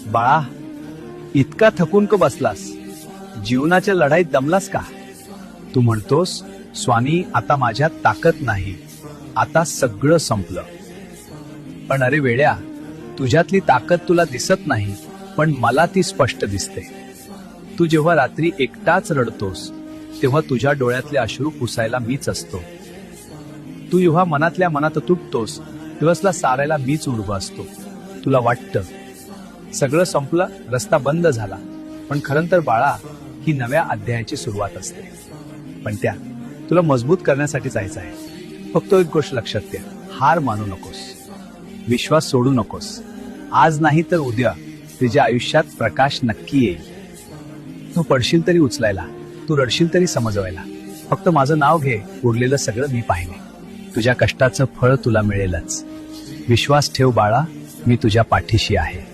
बाळा, इतका थकून का बसलास? जीवनाच्या लढाईत दमलास का? तू म्हणतोस, स्वामी आता माझ्यात ताकद नाही, आता सगळं संपलं. पण अरे वेड्या, तुझ्यातली ताकद तुला दिसत नाही, पण मला ती स्पष्ट दिसते. तू जेव्हा रात्री एकटाच रडतोस तेव्हा तुझ्या डोळ्यातले अश्रू पुसायला मीच असतो. तू जेव्हा मनातल्या मनात तुटतोस दिवसला सारायला मीच उभा असतो. तुला वाटतं सगळं संपलं, रस्ता बंद झाला, पण खरं तर बाळा, ही नव्या अध्यायाची सुरुवात असते. पण त्या तुला मजबूत करण्यासाठी जायचं आहे. फक्त एक गोष्ट लक्षात ठेव, हार मानू नकोस, विश्वास सोडू नकोस. आज नाही तर उद्या तुझ्या आयुष्यात प्रकाश नक्की येईल. तू पडशील तरी उचलायला, तू रडशील तरी समजवायला. फक्त माझं नाव घे, उरलेलं सगळं मी पाहिले. तुझ्या कष्टाचं फळ तुला मिळेलच. विश्वास ठेव बाळा, मी तुझ्या पाठीशी आहे.